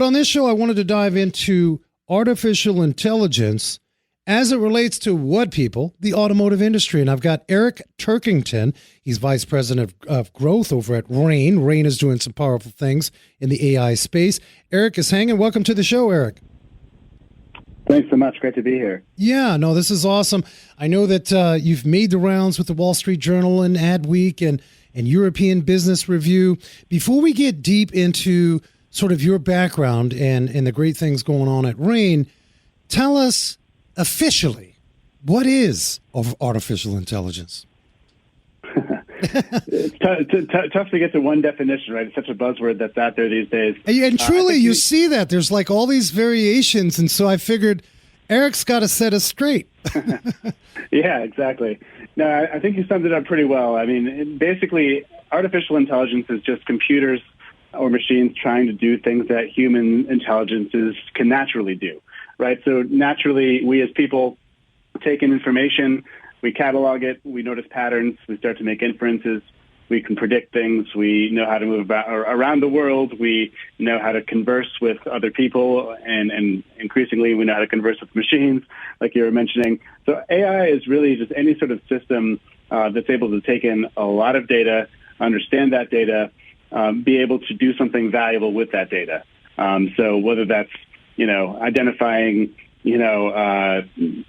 On this show, I wanted to dive into artificial intelligence as it relates to what people? The automotive industry. And I've got Eric Turkington. He's Vice President of Growth over at Rain. Rain is doing some powerful things in the AI space. Eric is hanging. Welcome to the show, Eric. Thanks so much. Great to be here. Yeah, no, this is awesome. I know that you've made the rounds with the Wall Street Journal and Adweek and European Business Review. Before we get deep into sort of your background and the great things going on at Rain, tell us officially, what is artificial intelligence? It's tough to get to one definition, right? It's such a buzzword that's out there these days. And truly, you see that. There's like all these variations, and so I figured Eric's got to set us straight. Yeah, exactly. No, I think you summed it up pretty well. I mean, basically, artificial intelligence is just computers or machines trying to do things that human intelligences can naturally do, right? So naturally, we as people take in information, we catalog it, we notice patterns, we start to make inferences, we can predict things, we know how to move around the world, we know how to converse with other people, and increasingly we know how to converse with machines, like you were mentioning. So AI is really just any sort of system that's able to take in a lot of data, understand that data, be able to do something valuable with that data. So whether that's, identifying,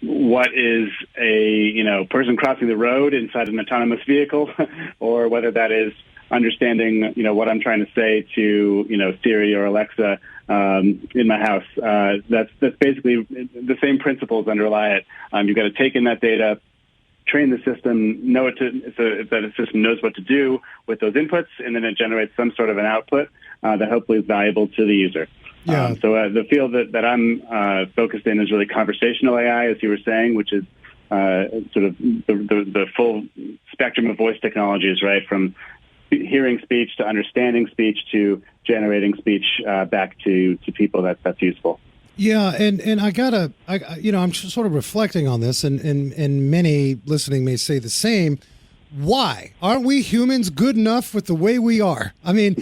what is a, person crossing the road inside an autonomous vehicle, or whether that is understanding, what I'm trying to say to, Siri or Alexa in my house. That's basically the same principles underlie it. You've got to take in that data, train the system, so that the system knows what to do with those inputs, and then it generates some sort of an output that hopefully is valuable to the user. Yeah. So the field that I'm focused in is really conversational AI, as you were saying, which is sort of the full spectrum of voice technologies, right, from hearing speech to understanding speech to generating speech back to people that's useful. Yeah, and I'm sort of reflecting on this, and many listening may say the same. Why aren't we humans good enough with the way we are? I mean,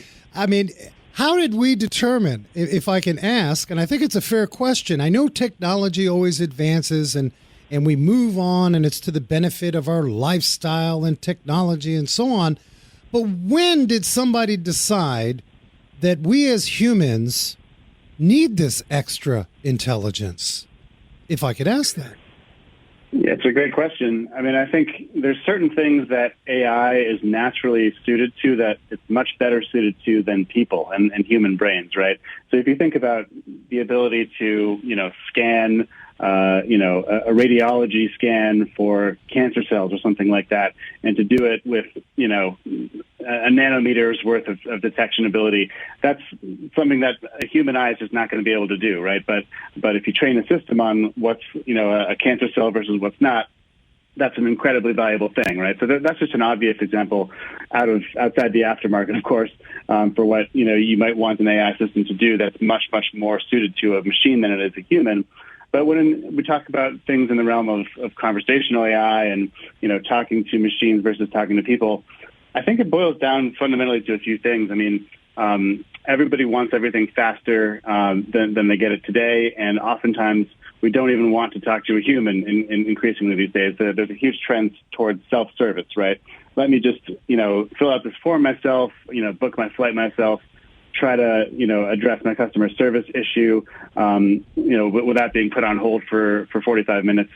how did we determine, if I can ask? And I think it's a fair question. I know technology always advances, and we move on, and it's to the benefit of our lifestyle and technology and so on. But when did somebody decide that we as humans need this extra intelligence, if I could ask that? Yeah, it's a great question. I mean, I think there's certain things that AI is naturally suited to that it's much better suited to than people and human brains, right? So if you think about the ability to, scan, a radiology scan for cancer cells or something like that, and to do it with, a nanometer's worth of detection ability, that's something that a human eye is just not going to be able to do, right? But if you train a system on what's, a cancer cell versus what's not, that's an incredibly valuable thing, right? So that's just an obvious example outside the aftermarket, of course, for what, you might want an AI system to do that's much, much more suited to a machine than it is a human. But when we talk about things in the realm of conversational AI and, talking to machines versus talking to people, I think it boils down fundamentally to a few things. I mean, everybody wants everything faster than they get it today, and oftentimes we don't even want to talk to a human increasingly these days. There's a huge trend towards self-service, right? Let me just, fill out this form myself, book my flight myself, try to, address my customer service issue, without being put on hold for 45 minutes.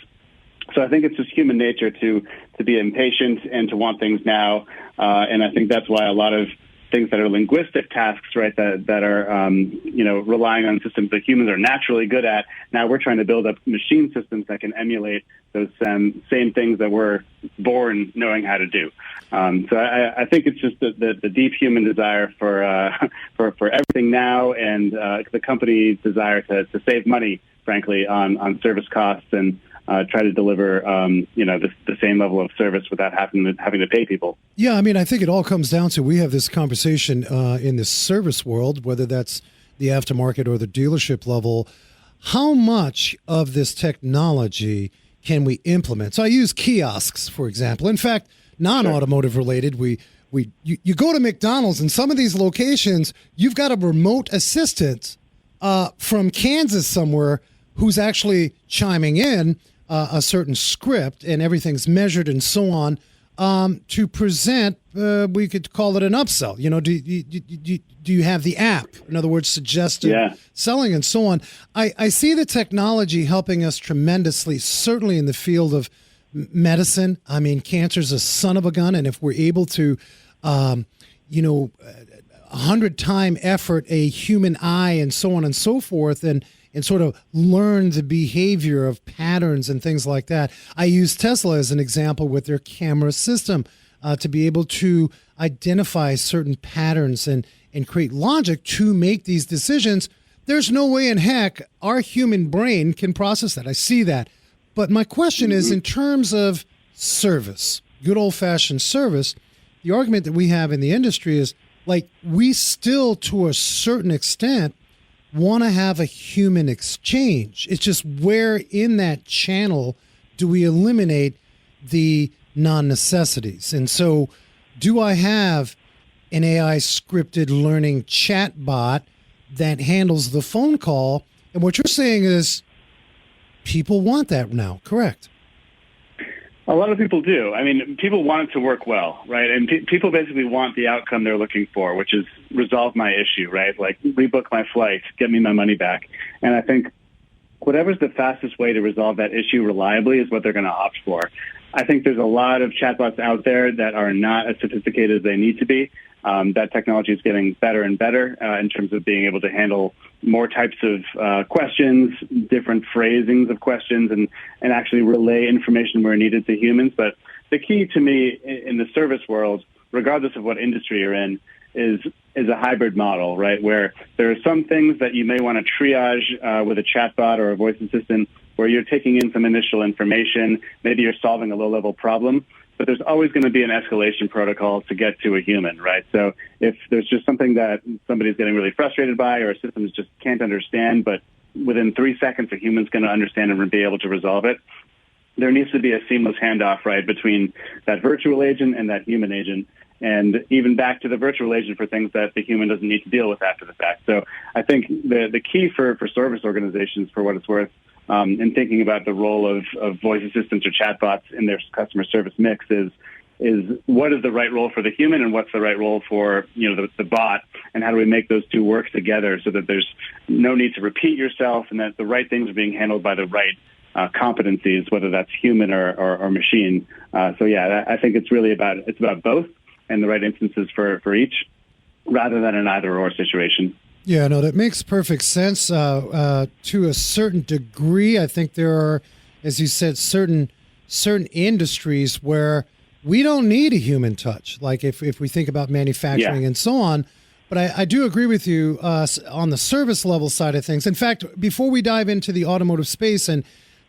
So I think it's just human nature to be impatient and to want things now. And I think that's why a lot of things that are linguistic tasks, right, that are, relying on systems that humans are naturally good at. Now we're trying to build up machine systems that can emulate those same things that we're born knowing how to do. So I think it's just the deep human desire for everything now, and the company's desire to save money, frankly, on service costs and try to deliver, the same level of service without having to pay people. Yeah, I mean, I think it all comes down to, we have this conversation in the service world, whether that's the aftermarket or the dealership level. How much of this technology can we implement? So I use kiosks, for example. In fact, non-automotive related, you go to McDonald's, and some of these locations, you've got a remote assistant from Kansas somewhere who's actually chiming in a certain script, and everything's measured and so on, to present, we could call it an upsell. Do you have the app? In other words, suggestive selling and so on. I see the technology helping us tremendously, certainly in the field of medicine. I mean, cancer's a son of a gun, and if we're able to, 100-time effort a human eye and so on and so forth, and sort of learn the behavior of patterns and things like that. I use Tesla as an example with their camera system to be able to identify certain patterns and create logic to make these decisions. There's no way in heck our human brain can process that. I see that. But my question is, in terms of service, good old-fashioned service, the argument that we have in the industry is, like, we still, to a certain extent, want to have a human exchange. It's just where in that channel do we eliminate the non-necessities? And so do I have an AI scripted learning chat bot that handles the phone call? And what you're saying is people want that now, correct? A lot of people do. I mean, people want it to work well, right? And people basically want the outcome they're looking for, which is resolve my issue, right? Like, rebook my flight, get me my money back. And I think whatever's the fastest way to resolve that issue reliably is what they're going to opt for. I think there's a lot of chatbots out there that are not as sophisticated as they need to be. That technology is getting better and better in terms of being able to handle more types of questions, different phrasings of questions, and actually relay information where needed to humans. But the key to me in the service world, regardless of what industry you're in, is a hybrid model, right? Where there are some things that you may want to triage with a chatbot or a voice assistant, where you're taking in some initial information, maybe you're solving a low-level problem, but there's always going to be an escalation protocol to get to a human, right? So if there's just something that somebody's getting really frustrated by, or a system just can't understand, but within 3 seconds a human's going to understand and be able to resolve it, there needs to be a seamless handoff, right, between that virtual agent and that human agent, and even back to the virtual agent for things that the human doesn't need to deal with after the fact. So I think the key for service organizations, for what it's worth, in thinking about the role of voice assistants or chatbots in their customer service mix is what is the right role for the human and what's the right role for the bot, and how do we make those two work together so that there's no need to repeat yourself and that the right things are being handled by the right competencies, whether that's human or machine. I think it's really about both and the right instances for each, rather than an either-or situation. Yeah, no, that makes perfect sense to a certain degree. I think there are, as you said, certain industries where we don't need a human touch, like if we think about manufacturing and so on. But I do agree with you on the service level side of things. In fact, before we dive into the automotive space and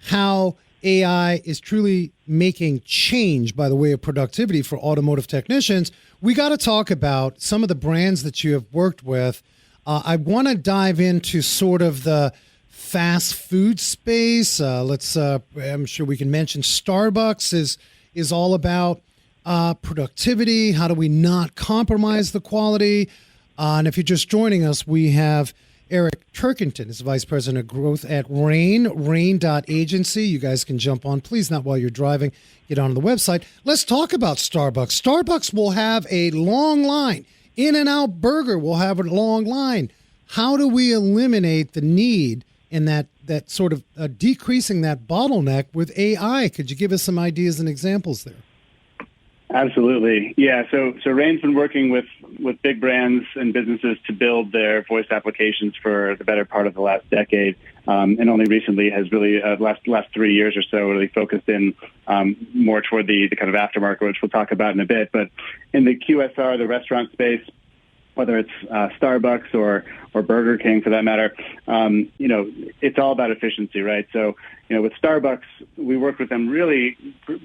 how AI is truly making change by the way of productivity for automotive technicians, we got to talk about some of the brands that you have worked with. I want to dive into sort of the fast food space. I'm sure we can mention Starbucks is all about productivity. How do we not compromise the quality? And if you're just joining us, we have Eric Turkington is Vice President of Growth at Rain.agency. You guys can jump on, please not while you're driving, get on the website. Let's talk about Starbucks. Starbucks will have a long line. In-N-Out Burger will have a long line. How do we eliminate the need in that sort of decreasing that bottleneck with AI? Could you give us some ideas and examples there? Absolutely. Yeah. So Rain's been working with big brands and businesses to build their voice applications for the better part of the last decade. And only recently has really, last 3 years or so, really focused in more toward the kind of aftermarket, which we'll talk about in a bit. But in the QSR, the restaurant space, whether it's Starbucks or Burger King for that matter, it's all about efficiency, right? So, with Starbucks, we worked with them really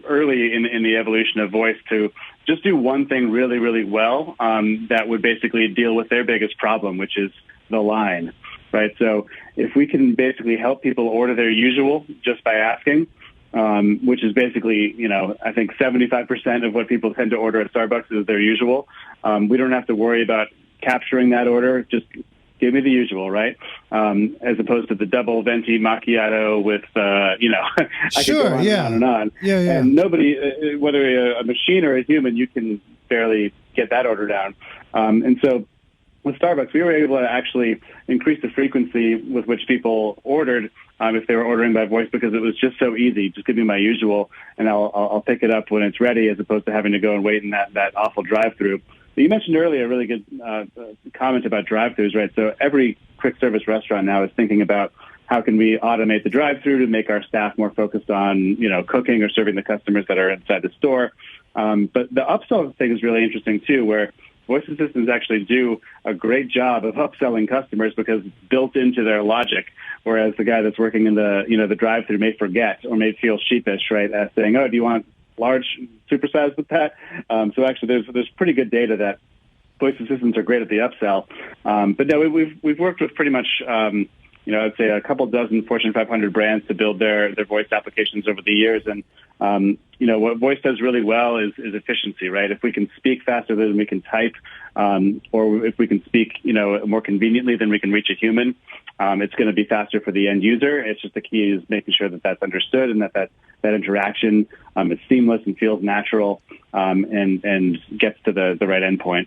early in the evolution of voice to just do one thing really, really well that would basically deal with their biggest problem, which is the line, right? So if we can basically help people order their usual just by asking, which is basically, I think 75% of what people tend to order at Starbucks is their usual. We don't have to worry about capturing that order. Just give me the usual, right? As opposed to the double venti macchiato with, I could go on and on. Yeah. And nobody, whether a machine or a human, you can barely get that order down. And so with Starbucks, we were able to actually increase the frequency with which people ordered if they were ordering by voice, because it was just so easy. Just give me my usual, and I'll pick it up when it's ready, as opposed to having to go and wait in that awful drive-through. You mentioned earlier a really good comment about drive-thrus, right? So every quick service restaurant now is thinking about how can we automate the drive-thru to make our staff more focused on, cooking or serving the customers that are inside the store. But the upsell thing is really interesting too, where voice assistants actually do a great job of upselling customers because it's built into their logic. Whereas the guy that's working in the drive-thru may forget or may feel sheepish, right? As saying, "Oh, do you want large, supersized with that?" So actually, there's pretty good data that voice assistants are great at the upsell. But no, we've worked with pretty much, I'd say a couple dozen Fortune 500 brands to build their voice applications over the years. And what voice does really well is efficiency, right? If we can speak faster than we can type, or if we can speak, more conveniently than we can reach a human, it's going to be faster for the end user. It's just the key is making sure that that's understood and that interaction is seamless and feels natural, and gets to the right endpoint.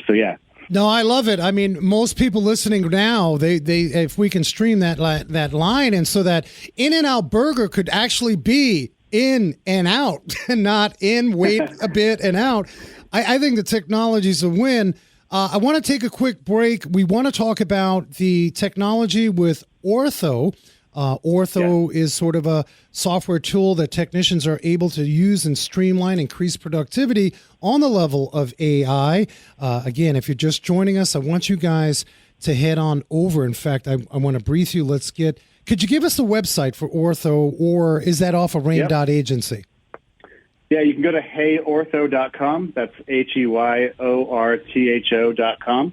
So yeah. No, I love it. I mean, most people listening now, they if we can stream that line, and so that In-N-Out Burger could actually be in and out, and not in, wait a bit and out. I think the technology's a win. I want to take a quick break. We want to talk about the technology with Ortho. Ortho is sort of a software tool that technicians are able to use and streamline, increase productivity on the level of AI. Again, if you're just joining us, I want you guys to head on over. In fact, I want to brief you. Could you give us the website for Ortho, or is that off of Rain.agency? Yeah, you can go to heyortho.com. That's HEYORTHO.com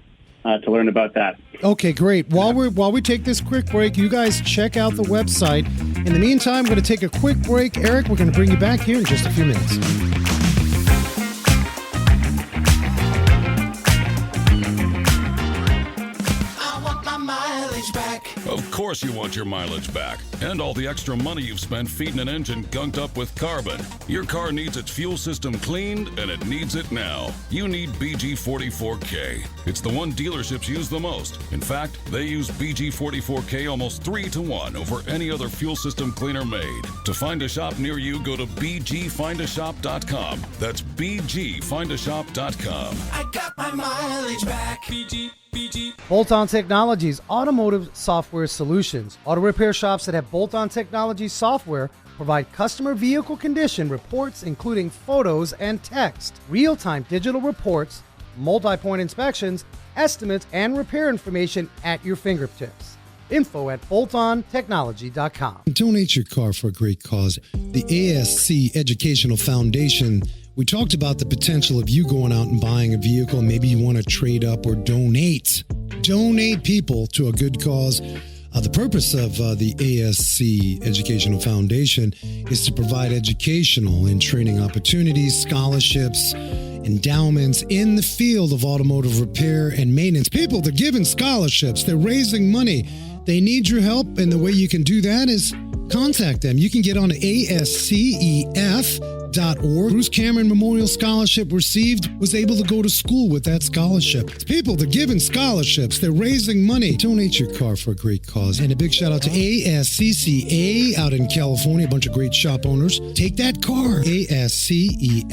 to learn about that. Okay, great. While we take this quick break, you guys check out the website. In the meantime, we're going to take a quick break. Eric, we're going to bring you back here in just a few minutes. Of course you want your mileage back, and all the extra money you've spent feeding an engine gunked up with carbon. Your car needs its fuel system cleaned, and it needs it now. You need BG44K. It's the one dealerships use the most. In fact, they use BG44K almost 3-to-1 over any other fuel system cleaner made. To find a shop near you, go to bgfindashop.com. That's bgfindashop.com. I got my mileage back. BG. Bolton Technologies Automotive Software Solutions. Auto repair shops that have Bolton Technologies software provide customer vehicle condition reports, including photos and text, real-time digital reports, multi-point inspections, estimates, and repair information at your fingertips. Info at boltontechnology.com. Donate your car for a great cause. The ASC Educational Foundation. We talked about the potential of you going out and buying a vehicle. Maybe you want to trade up or donate. Donate people to a good cause. The purpose of the ASC Educational Foundation is to provide educational and training opportunities, scholarships, endowments in the field of automotive repair and maintenance. People, they're giving scholarships. They're raising money. They need your help, and the way you can do that is contact them. You can get on ASCEF.org. Bruce Cameron Memorial Scholarship received, was able to go to school with that scholarship. People, they're giving scholarships. They're raising money. Donate your car for a great cause. And a big shout out to ASCCA out in California, a bunch of great shop owners. Take that car. ASCEF.org.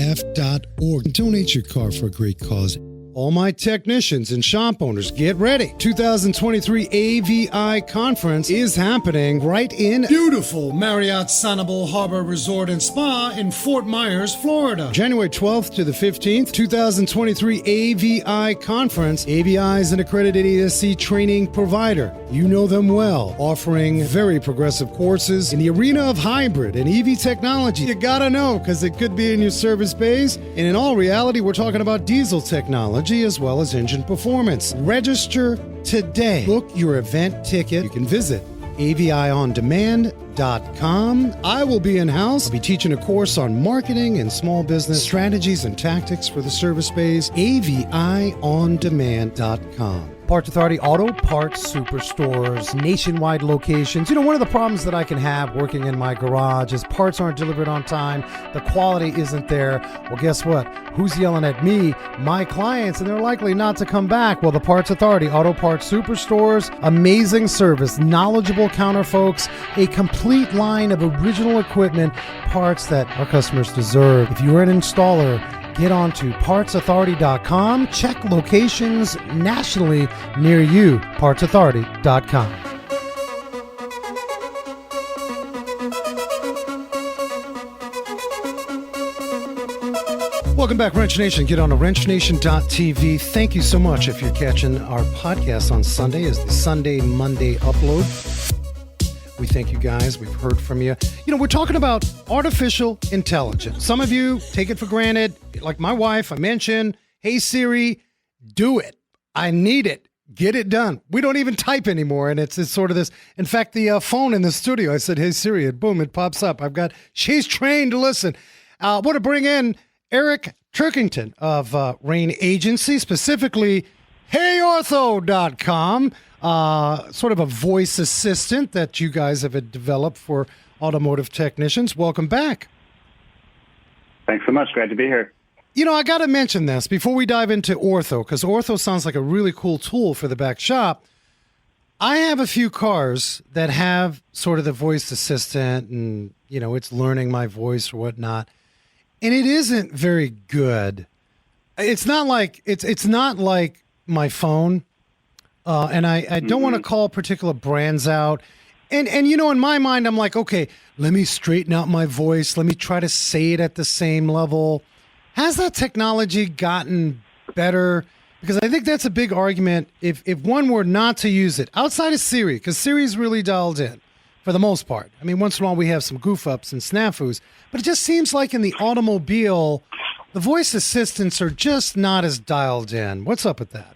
Donate your car for a great cause. All my technicians and shop owners, get ready. 2023 AVI Conference is happening right in beautiful Marriott Sanibel Harbor Resort and Spa in Fort Myers, Florida. January 12th to the 15th, 2023 AVI Conference. AVI is an accredited ASC training provider. You know them well, offering very progressive courses in the arena of hybrid and EV technology. You gotta know, because it could be in your service bays. And in all reality, we're talking about diesel technology as well as engine performance. Register today. Book your event ticket. You can visit aviondemand.com. I will be in-house. I'll be teaching a course on marketing and small business strategies and tactics for the service bays. aviondemand.com. Parts Authority Auto Parts Superstores, nationwide locations. You know, one of the problems that I can have working in my garage is parts aren't delivered on time. The quality isn't there. Well, guess what? Who's yelling at me? My clients, and they're likely not to come back. Well, the Parts Authority Auto Parts Superstores, amazing service, knowledgeable counter folks, a complete line of original equipment, parts that our customers deserve. If you're an installer, get on to partsauthority.com. Check locations nationally near you. partsauthority.com. Welcome back, Wrench Nation. Get on to wrenchnation.tv. Thank you so much if you're catching our podcast on Sunday as the Sunday-Monday upload. We thank you guys. We've heard from you. You know, we're talking about artificial intelligence. Some of you take it for granted. Like my wife, I mentioned, hey, Siri, do it. I need it. Get it done. We don't even type anymore. And it's sort of this. In fact, the phone in the studio, I said, hey, Siri, and boom, it pops up. She's trained to listen. I want to bring in Eric Turkington of Rain Agency, specifically HeyOrtho.com. Sort of a voice assistant that you guys have developed for automotive technicians. Welcome back. Thanks so much. Glad to be here. You know, I got to mention this before we dive into Ortho, because Ortho sounds like a really cool tool for the back shop. I have a few cars that have sort of the voice assistant and, you know, it's learning my voice or whatnot. And it isn't very good. It's not like my phone. And I don't want to call particular brands out. And you know, in my mind, I'm like, okay, let me straighten out my voice. Let me try to say it at the same level. Has that technology gotten better? Because I think that's a big argument if one were not to use it outside of Siri, because Siri's really dialed in for the most part. I mean, once in a while we have some goof ups and snafus, but it just seems like in the automobile, the voice assistants are just not as dialed in. What's up with that?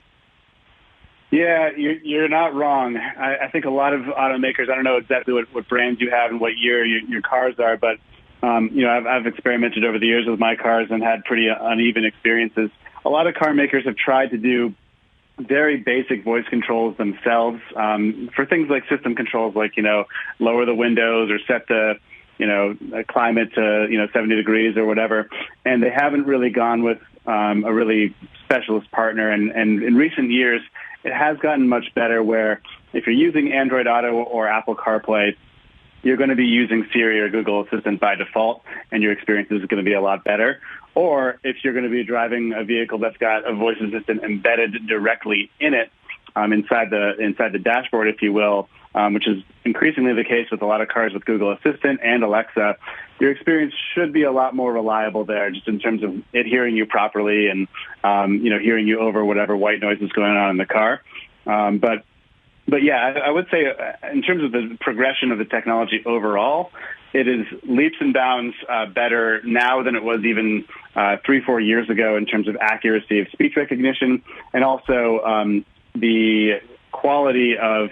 Yeah, you're not wrong. I think a lot of automakers, I don't know exactly what brands you have and what year your cars are, but you know, I've experimented over the years with my cars and had pretty uneven experiences. A lot of car makers have tried to do very basic voice controls themselves for things like system controls, like, you know, lower the windows or set the, you know, climate to, you know, 70 degrees or whatever. And they haven't really gone with a really specialist partner. And in recent years, it has gotten much better where if you're using Android Auto or Apple CarPlay, you're going to be using Siri or Google Assistant by default, and your experience is going to be a lot better. Or if you're going to be driving a vehicle that's got a voice assistant embedded directly in it, inside the dashboard, if you will, which is increasingly the case with a lot of cars with Google Assistant and Alexa, your experience should be a lot more reliable there, just in terms of it hearing you properly and you know, hearing you over whatever white noise is going on in the car. But yeah, I would say in terms of the progression of the technology overall, it is leaps and bounds better now than it was even 3-4 years ago in terms of accuracy of speech recognition, and also the quality of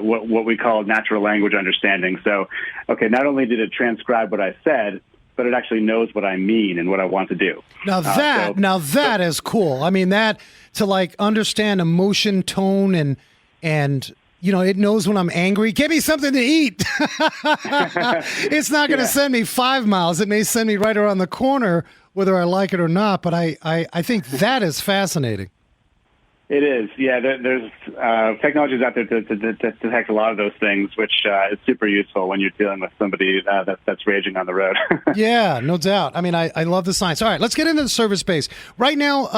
what we call natural language understanding. So, okay, not only did it transcribe what I said, but it actually knows what I mean and what I want to do. Now that is cool. I mean, that to like understand emotion, tone, and you know, it knows when I'm angry. Give me something to eat. It's not going to send me 5 miles. It may send me right around the corner, whether I like it or not. But I think that is fascinating. It is. Yeah, there's technologies out there to detect a lot of those things, which is super useful when you're dealing with somebody that's raging on the road. Yeah, no doubt. I mean, I love the science. All right, let's get into the service base. Right now,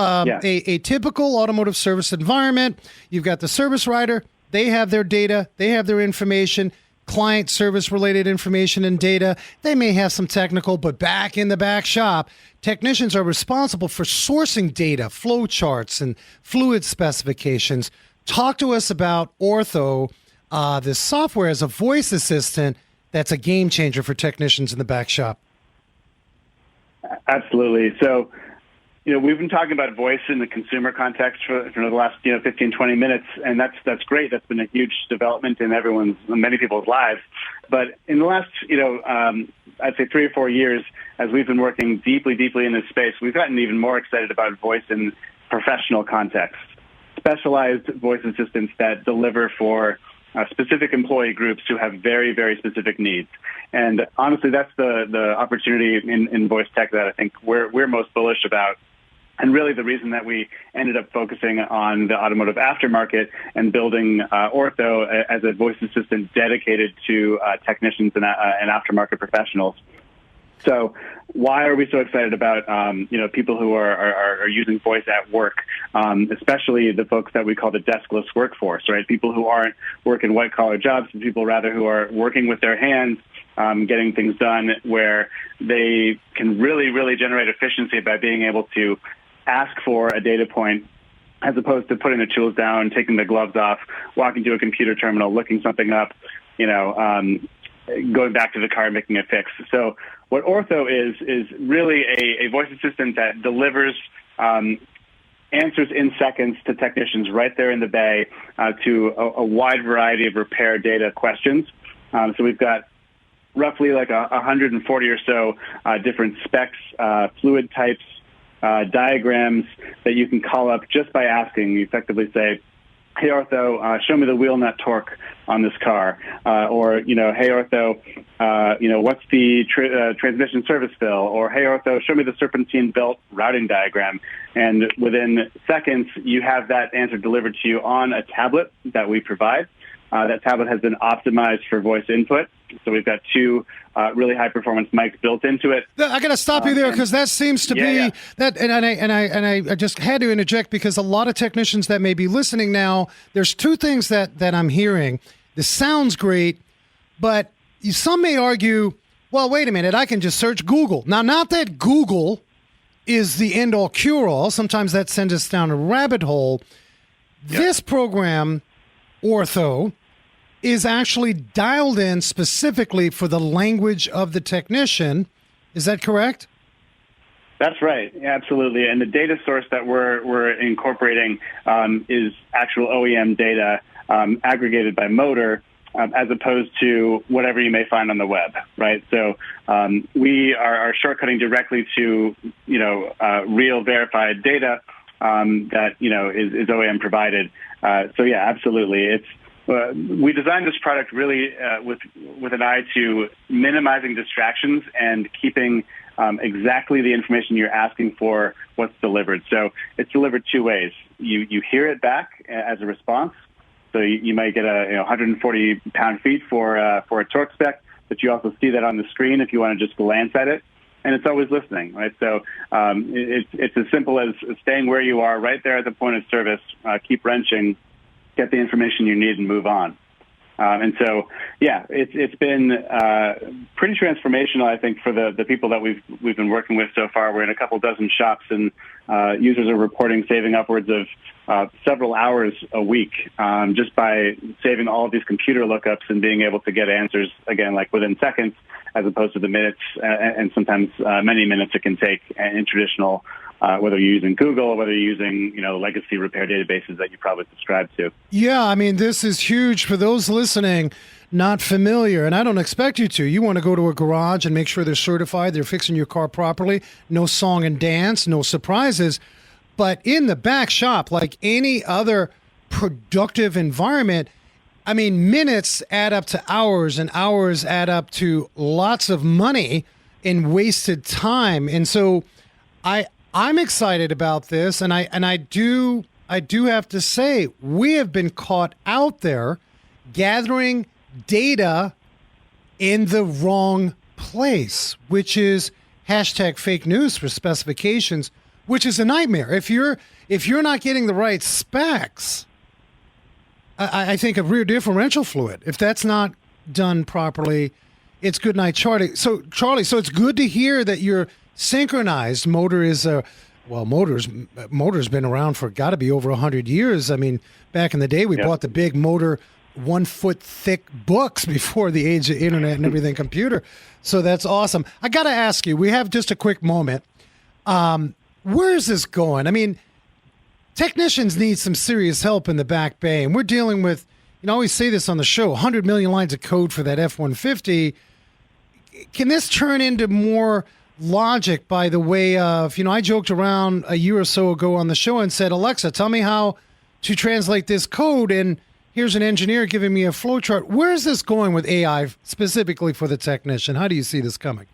a typical automotive service environment, you've got the service writer. They have their data. They have their information. Client service-related information and data. They may have some technical, but back in the back shop, technicians are responsible for sourcing data, flow charts, and fluid specifications. Talk to us about Ortho, this software as a voice assistant that's a game changer for technicians in the back shop. Absolutely. So, you know, we've been talking about voice in the consumer context for the last 15, 20 minutes, and that's great. That's been a huge development in many people's lives. But in the last, I'd say 3 or 4 years, as we've been working deeply in this space, we've gotten even more excited about voice in professional context. specialized voice assistants that deliver for specific employee groups who have very, very specific needs. And honestly, that's the opportunity in voice tech that I think we're most bullish about. And really the reason that we ended up focusing on the automotive aftermarket and building Ortho as a voice assistant dedicated to technicians and aftermarket professionals. So why are we so excited about, people who are using voice at work, especially the folks that we call the deskless workforce, right? People who aren't working white-collar jobs, and people rather who are working with their hands, getting things done where they can really, really generate efficiency by being able to ask for a data point as opposed to putting the tools down, taking the gloves off, walking to a computer terminal, looking something up, going back to the car, making a fix. So what Ortho is really a voice assistant that delivers answers in seconds to technicians right there in the bay to a wide variety of repair data questions. So we've got roughly like 140 or so different specs, fluid types, diagrams that you can call up just by asking. You effectively say, "Hey Ortho, show me the wheel nut torque on this car," or "Hey Ortho, what's the transmission service bill?" Or "Hey Ortho, show me the serpentine belt routing diagram." And within seconds, you have that answer delivered to you on a tablet that we provide. That tablet has been optimized for voice input. So we've got two really high performance mics built into it. I got to stop you there because that seems to be that, and I just had to interject because a lot of technicians that may be listening now, there's two things that I'm hearing. This sounds great, but some may argue, well, wait a minute, I can just search Google. Now, not that Google is the end all cure all. Sometimes that sends us down a rabbit hole. Yep. This program, Ortho, is actually dialed in specifically for the language of the technician. Is that correct? That's right. Yeah, absolutely. And the data source that we're incorporating is actual OEM data aggregated by motor as opposed to whatever you may find on the web, right? So we are shortcutting directly to, real verified data that, is OEM provided. So yeah, absolutely. We designed this product really with an eye to minimizing distractions and keeping exactly the information you're asking for what's delivered. So it's delivered two ways. You hear it back as a response. So you might get a 140 pound-feet for a torque spec, but you also see that on the screen if you want to just glance at it. And it's always listening, right? So it's as simple as staying where you are right there at the point of service, keep wrenching, get the information you need and move on. And so, yeah, it's been pretty transformational, I think, for the people that we've been working with so far. We're in a couple dozen shops, and users are reporting saving upwards of several hours a week just by saving all of these computer lookups and being able to get answers, again, like within seconds, as opposed to the minutes and sometimes many minutes it can take in traditional whether you're using Google or whether you're using, legacy repair databases that you probably subscribe to. Yeah, I mean, this is huge for those listening, not familiar, and I don't expect you to. You want to go to a garage and make sure they're certified, they're fixing your car properly, no song and dance, no surprises. But in the back shop, like any other productive environment, I mean, minutes add up to hours, and hours add up to lots of money in wasted time. And so I'm excited about this, and I do have to say we have been caught out there gathering data in the wrong place, which is hashtag fake news for specifications, which is a nightmare. If you're not getting the right specs, I think of rear differential fluid, if that's not done properly, it's good night, Charlie. So it's good to hear that you're synchronized. Motor is motor's been around for got to be over 100 years. I mean, back in the day, we bought the big motor 1 foot thick books before the age of internet and everything computer. So that's awesome. I got to ask you, we have just a quick moment. Where is this going? I mean, technicians need some serious help in the back bay, and we're dealing with, I always say this on the show, 100 million lines of code for that F-150. Can this turn into more logic by the way of, I joked around a year or so ago on the show and said, Alexa, tell me how to translate this code, and here's an engineer giving me a flow chart. Where is this going with AI specifically for the technician? How do you see this coming?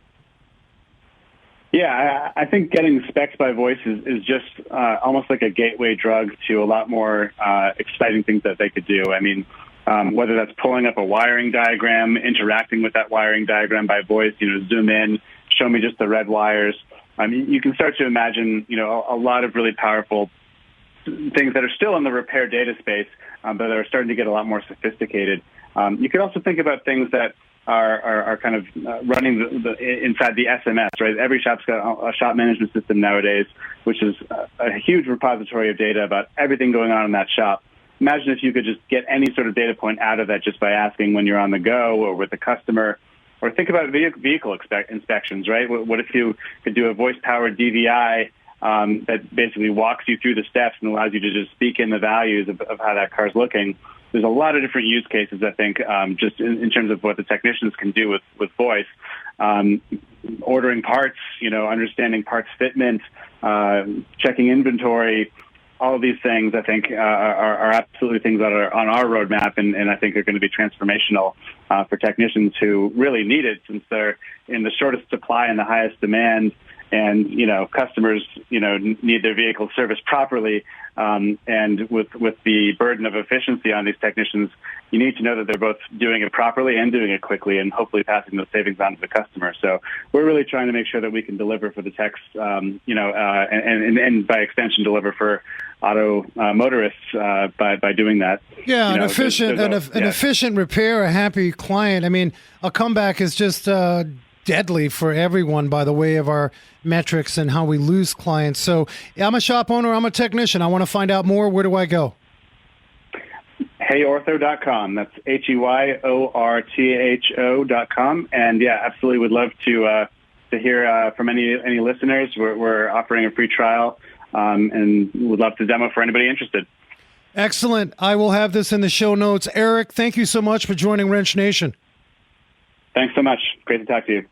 Yeah, I think getting specs by voice is just almost like a gateway drug to a lot more exciting things that they could do. I mean, whether that's pulling up a wiring diagram, interacting with that wiring diagram by voice, zoom in, show me just the red wires. I mean, you can start to imagine, a lot of really powerful things that are still in the repair data space, but that are starting to get a lot more sophisticated. You could also think about things that are kind of running inside the SMS, right? Every shop's got a shop management system nowadays, which is a huge repository of data about everything going on in that shop. Imagine if you could just get any sort of data point out of that just by asking when you're on the go or with the customer. Or think about vehicle inspections, right? What if you could do a voice-powered DVI that basically walks you through the steps and allows you to just speak in the values of how that car's looking? There's a lot of different use cases, I think, just in terms of what the technicians can do with voice. Ordering parts, understanding parts fitment, checking inventory, all of these things, I think, are absolutely things that are on our roadmap, and I think are going to be transformational for technicians who really need it, since they're in the shortest supply and the highest demand, and customers need their vehicle serviced properly, and with the burden of efficiency on these technicians, you need to know that they're both doing it properly and doing it quickly, and hopefully passing those savings on to the customer. So we're really trying to make sure that we can deliver for the techs, and by extension deliver for auto motorists by doing that. Yeah, an efficient repair, a happy client. I mean, a comeback is just deadly for everyone by the way of our metrics and how we lose clients. So I'm a shop owner, I'm a technician. I want to find out more. Where do I go? HeyOrtho.com. That's HeyOrtho.com. And yeah, absolutely would love to hear from any listeners. We're offering a free trial, and would love to demo for anybody interested. Excellent. I will have this in the show notes. Eric, thank you so much for joining Wrench Nation. Thanks so much. Great to talk to you.